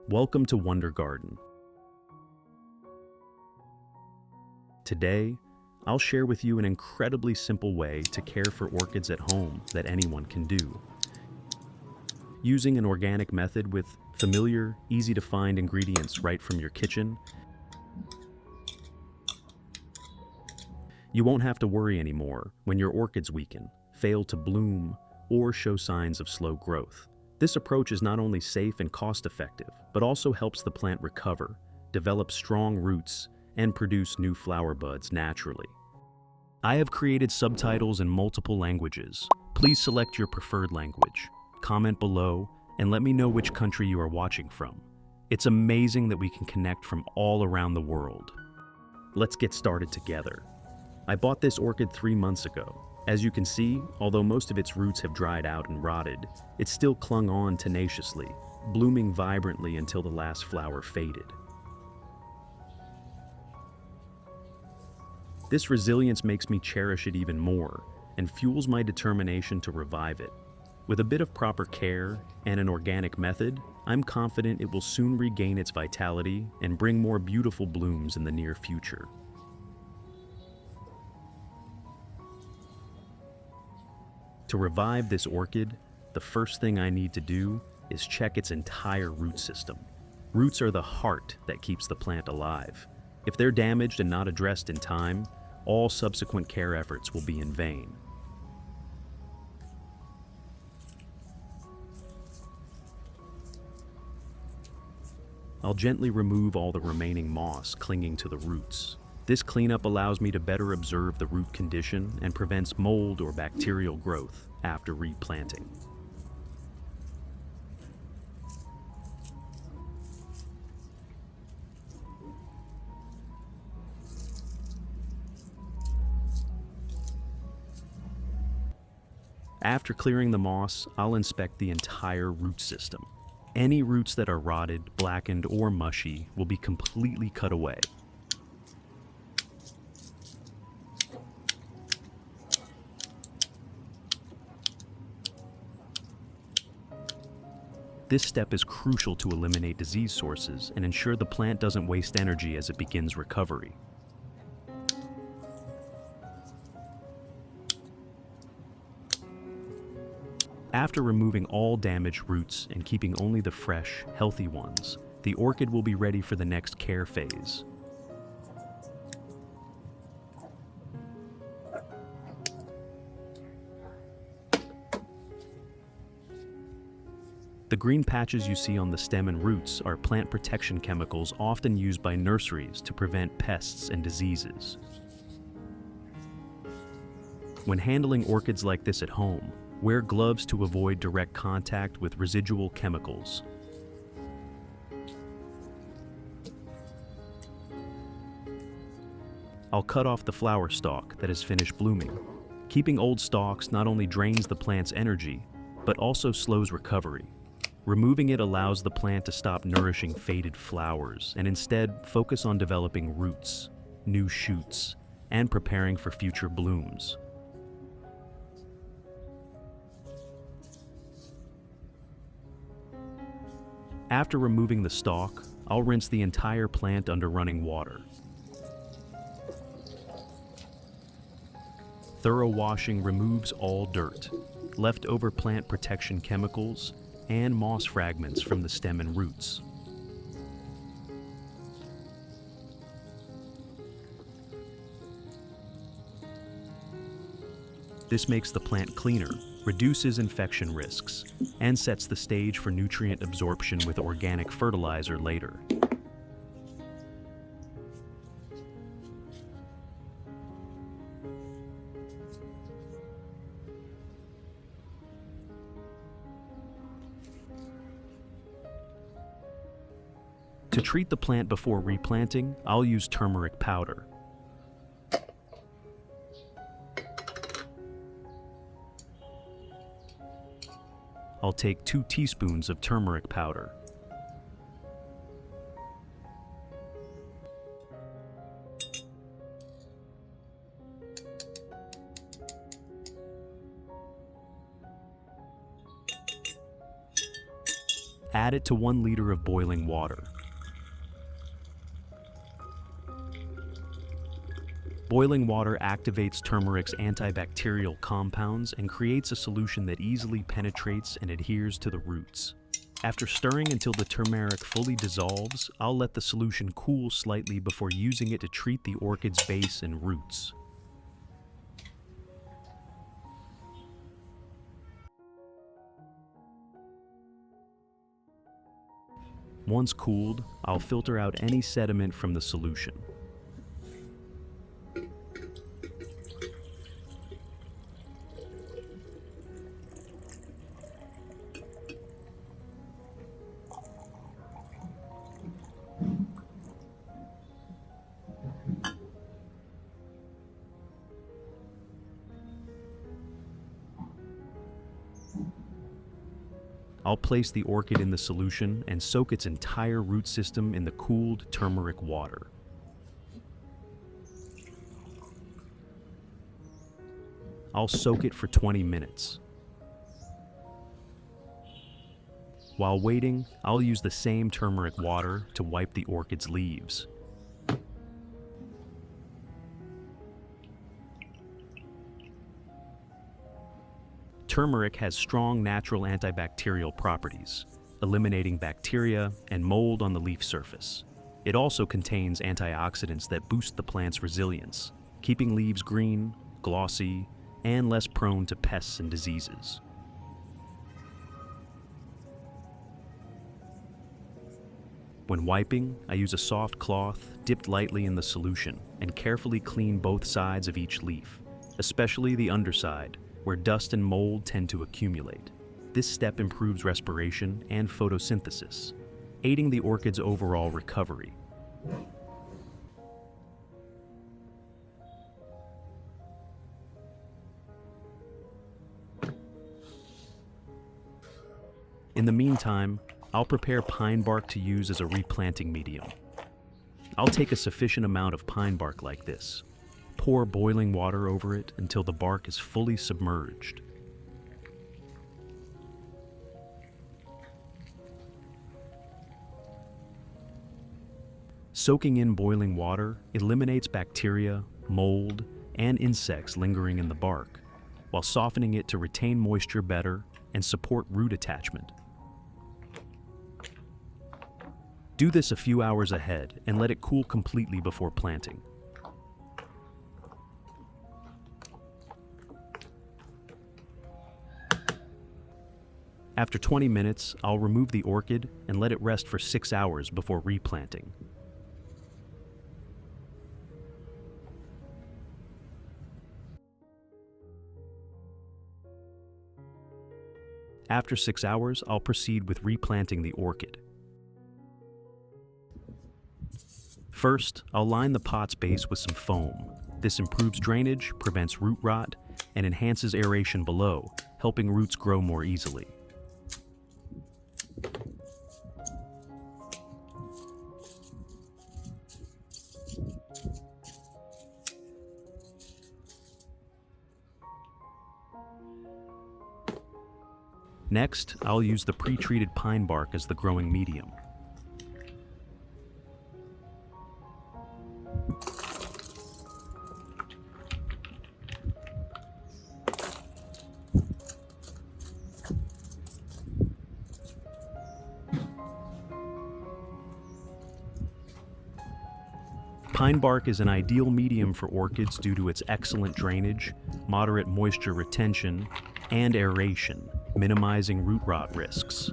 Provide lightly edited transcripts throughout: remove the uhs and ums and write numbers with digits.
Welcome to Wonder Garden. Today, I'll share with you an incredibly simple way to care for orchids at home that anyone can do. Using an organic method with familiar, easy-to-find ingredients right from your kitchen, you won't have to worry anymore when your orchids weaken, fail to bloom, or show signs of slow growth. This approach is not only safe and cost-effective, but also helps the plant recover, develop strong roots, and produce new flower buds naturally. I have created subtitles in multiple languages. Please select your preferred language, comment below, and let me know which country you are watching from. It's amazing that we can connect from all around the world. Let's get started together. I bought this orchid 3 months ago. As you can see, although most of its roots have dried out and rotted, it still clung on tenaciously, blooming vibrantly until the last flower faded. This resilience makes me cherish it even more and fuels my determination to revive it. With a bit of proper care and an organic method, I'm confident it will soon regain its vitality and bring more beautiful blooms in the near future. To revive this orchid, the first thing I need to do is check its entire root system. Roots are the heart that keeps the plant alive. If they're damaged and not addressed in time, all subsequent care efforts will be in vain. I'll gently remove all the remaining moss clinging to the roots. This cleanup allows me to better observe the root condition and prevents mold or bacterial growth after replanting. After clearing the moss, I'll inspect the entire root system. Any roots that are rotted, blackened, or mushy will be completely cut away. This step is crucial to eliminate disease sources and ensure the plant doesn't waste energy as it begins recovery. After removing all damaged roots and keeping only the fresh, healthy ones, the orchid will be ready for the next care phase. The green patches you see on the stem and roots are plant protection chemicals often used by nurseries to prevent pests and diseases. When handling orchids like this at home, wear gloves to avoid direct contact with residual chemicals. I'll cut off the flower stalk that has finished blooming. Keeping old stalks not only drains the plant's energy, but also slows recovery. Removing it allows the plant to stop nourishing faded flowers and instead focus on developing roots, new shoots, and preparing for future blooms. After removing the stalk, I'll rinse the entire plant under running water. Thorough washing removes all dirt, leftover plant protection chemicals, and moss fragments from the stem and roots. This makes the plant cleaner, reduces infection risks, and sets the stage for nutrient absorption with organic fertilizer later. To treat the plant before replanting, I'll use turmeric powder. I'll take 2 teaspoons of turmeric powder. Add it to 1 liter of boiling water. Boiling water activates turmeric's antibacterial compounds and creates a solution that easily penetrates and adheres to the roots. After stirring until the turmeric fully dissolves, I'll let the solution cool slightly before using it to treat the orchid's base and roots. Once cooled, I'll filter out any sediment from the solution. I'll place the orchid in the solution and soak its entire root system in the cooled turmeric water. I'll soak it for 20 minutes. While waiting, I'll use the same turmeric water to wipe the orchid's leaves. Turmeric has strong natural antibacterial properties, eliminating bacteria and mold on the leaf surface. It also contains antioxidants that boost the plant's resilience, keeping leaves green, glossy, and less prone to pests and diseases. When wiping, I use a soft cloth dipped lightly in the solution and carefully clean both sides of each leaf, especially the underside, where dust and mold tend to accumulate. This step improves respiration and photosynthesis, aiding the orchid's overall recovery. In the meantime, I'll prepare pine bark to use as a replanting medium. I'll take a sufficient amount of pine bark like this. Pour boiling water over it until the bark is fully submerged. Soaking in boiling water eliminates bacteria, mold, and insects lingering in the bark, while softening it to retain moisture better and support root attachment. Do this a few hours ahead and let it cool completely before planting. After 20 minutes, I'll remove the orchid and let it rest for 6 hours before replanting. After 6 hours, I'll proceed with replanting the orchid. First, I'll line the pot's base with some foam. This improves drainage, prevents root rot, and enhances aeration below, helping roots grow more easily. Next, I'll use the pre-treated pine bark as the growing medium. Pine bark is an ideal medium for orchids due to its excellent drainage, moderate moisture retention, and aeration, minimizing root rot risks.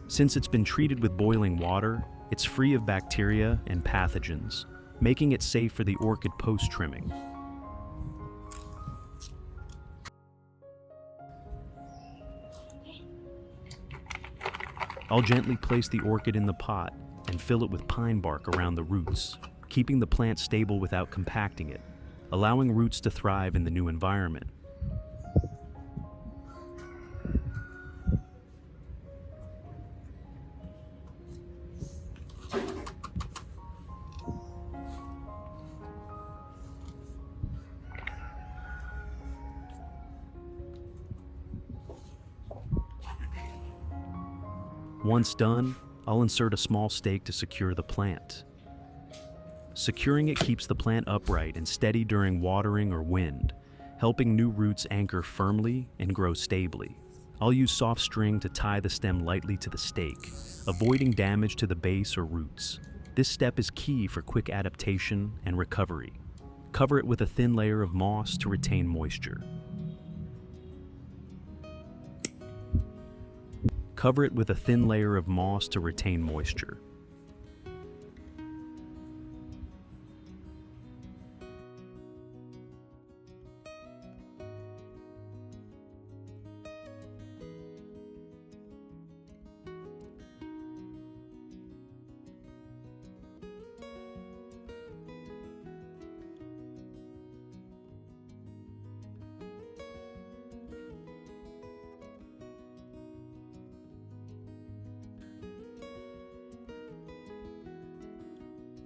Since it's been treated with boiling water, it's free of bacteria and pathogens, making it safe for the orchid post-trimming. I'll gently place the orchid in the pot and fill it with pine bark around the roots, keeping the plant stable without compacting it, allowing roots to thrive in the new environment. Once done, I'll insert a small stake to secure the plant. Securing it keeps the plant upright and steady during watering or wind, helping new roots anchor firmly and grow stably. I'll use soft string to tie the stem lightly to the stake, avoiding damage to the base or roots. This step is key for quick adaptation and recovery. Cover it with a thin layer of moss to retain moisture. Cover it with a thin layer of moss to retain moisture.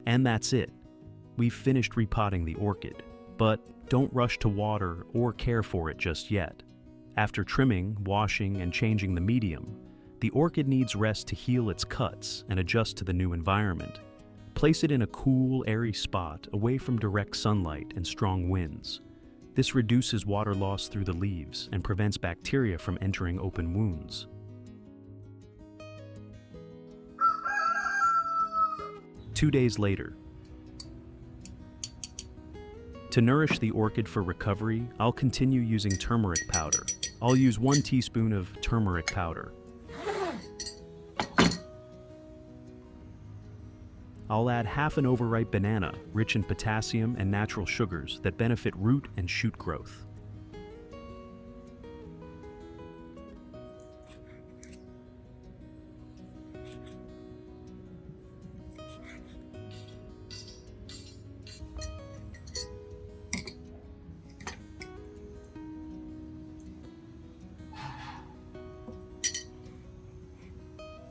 And that's it. We've finished repotting the orchid, but don't rush to water or care for it just yet. After trimming, washing, and changing the medium, the orchid needs rest to heal its cuts and adjust to the new environment. Place it in a cool, airy spot away from direct sunlight and strong winds. This reduces water loss through the leaves and prevents bacteria from entering open wounds. Two days later. To nourish the orchid for recovery, I'll continue using turmeric powder. I'll use 1 teaspoon of turmeric powder. I'll add half an overripe banana, rich in potassium and natural sugars that benefit root and shoot growth.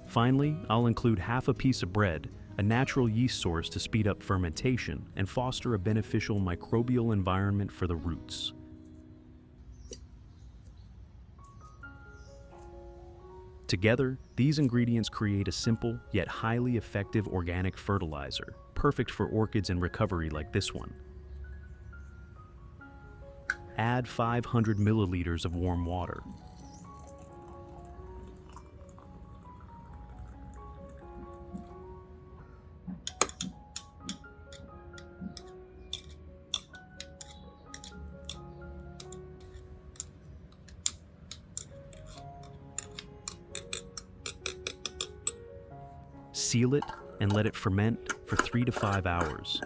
Finally, I'll include half a piece of bread, a natural yeast source to speed up fermentation and foster a beneficial microbial environment for the roots. Together, these ingredients create a simple yet highly effective organic fertilizer, perfect for orchids in recovery like this one. Add 500 milliliters of warm water. Seal it and let it ferment for 3 to 5 hours.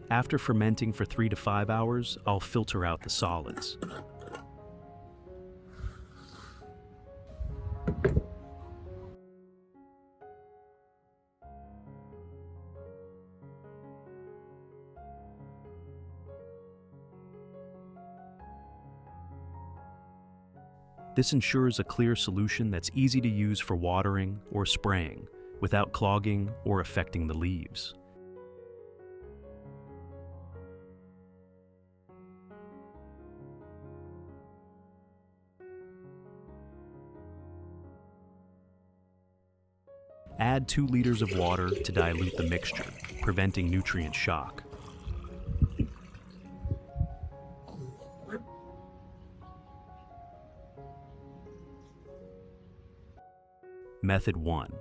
After fermenting for 3 to 5 hours, I'll filter out the solids. This ensures a clear solution that's easy to use for watering or spraying without clogging or affecting the leaves. Add 2 liters of water to dilute the mixture, preventing nutrient shock. Method 1.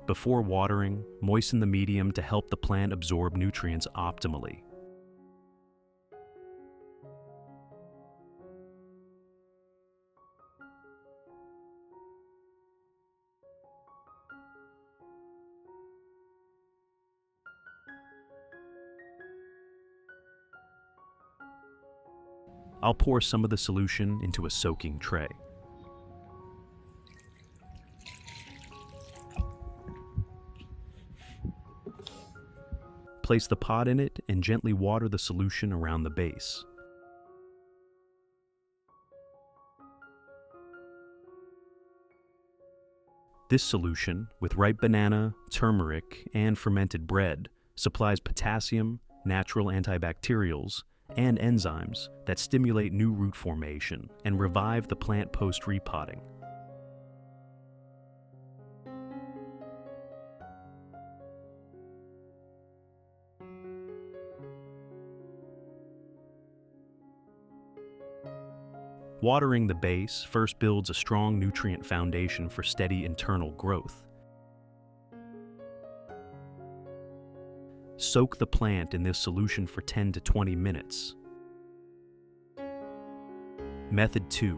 Before watering, moisten the medium to help the plant absorb nutrients optimally. I'll pour some of the solution into a soaking tray. Place the pot in it and gently water the solution around the base. This solution, with ripe banana, turmeric, and fermented bread, supplies potassium, natural antibacterials, and enzymes that stimulate new root formation and revive the plant post-repotting. Watering the base first builds a strong nutrient foundation for steady internal growth. Soak the plant in this solution for 10 to 20 minutes. Method 2.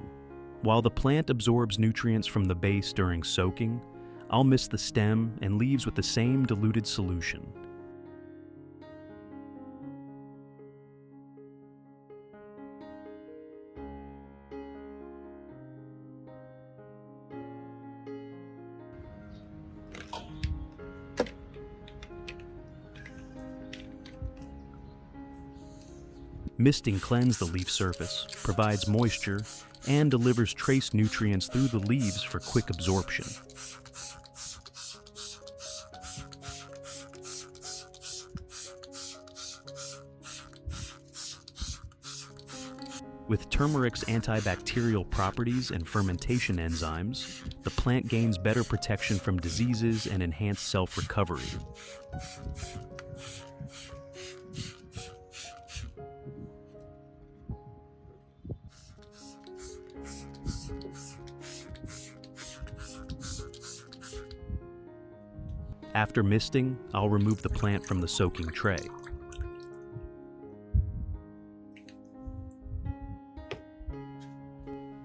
While the plant absorbs nutrients from the base during soaking, I'll mist the stem and leaves with the same diluted solution. Misting cleans the leaf surface, provides moisture, and delivers trace nutrients through the leaves for quick absorption. With turmeric's antibacterial properties and fermentation enzymes, the plant gains better protection from diseases and enhanced self-recovery. After misting, I'll remove the plant from the soaking tray.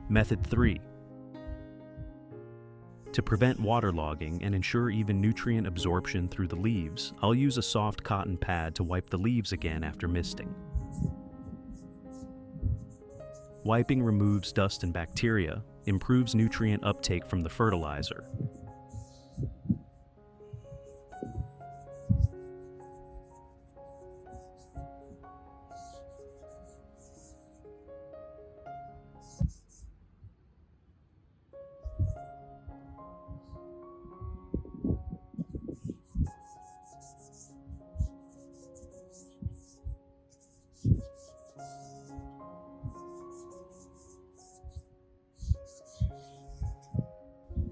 Method 3. To prevent waterlogging and ensure even nutrient absorption through the leaves, I'll use a soft cotton pad to wipe the leaves again after misting. Wiping removes dust and bacteria, improves nutrient uptake from the fertilizer.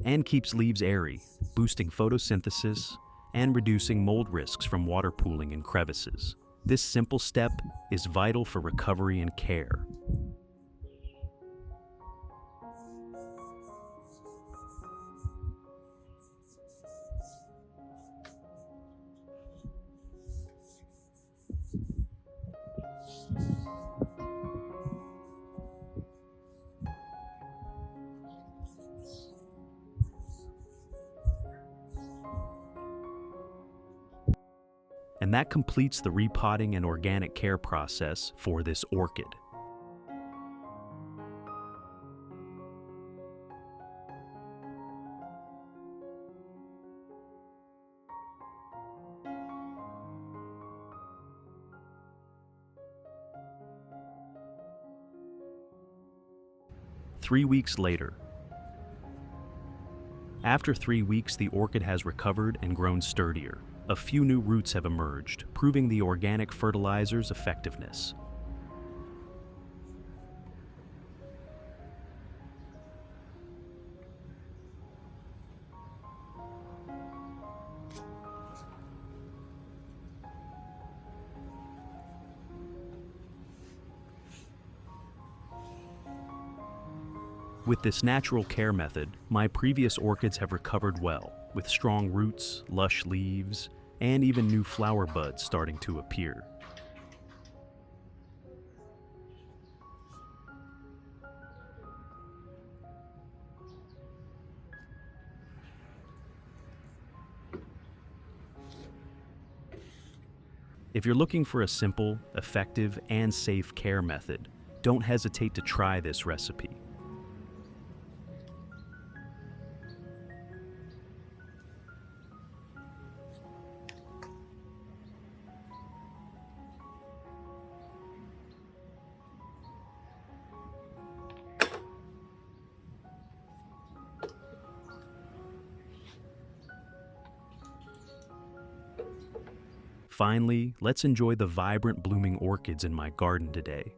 And keeps leaves airy, boosting photosynthesis and reducing mold risks from water pooling in crevices. This simple step is vital for recovery and care. And that completes the repotting and organic care process for this orchid. Three weeks later. After 3 weeks, the orchid has recovered and grown sturdier. A few new roots have emerged, proving the organic fertilizer's effectiveness. With this natural care method, my previous orchids have recovered well, with strong roots, lush leaves, and even new flower buds starting to appear. If you're looking for a simple, effective, and safe care method, don't hesitate to try this recipe. Finally, let's enjoy the vibrant blooming orchids in my garden today.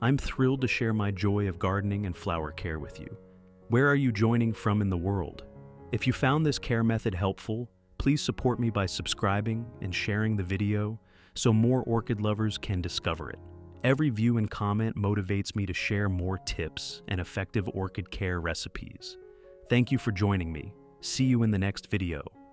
I'm thrilled to share my joy of gardening and flower care with you. Where are you joining from in the world? If you found this care method helpful, please support me by subscribing and sharing the video so more orchid lovers can discover it. Every view and comment motivates me to share more tips and effective orchid care recipes. Thank you for joining me. See you in the next video.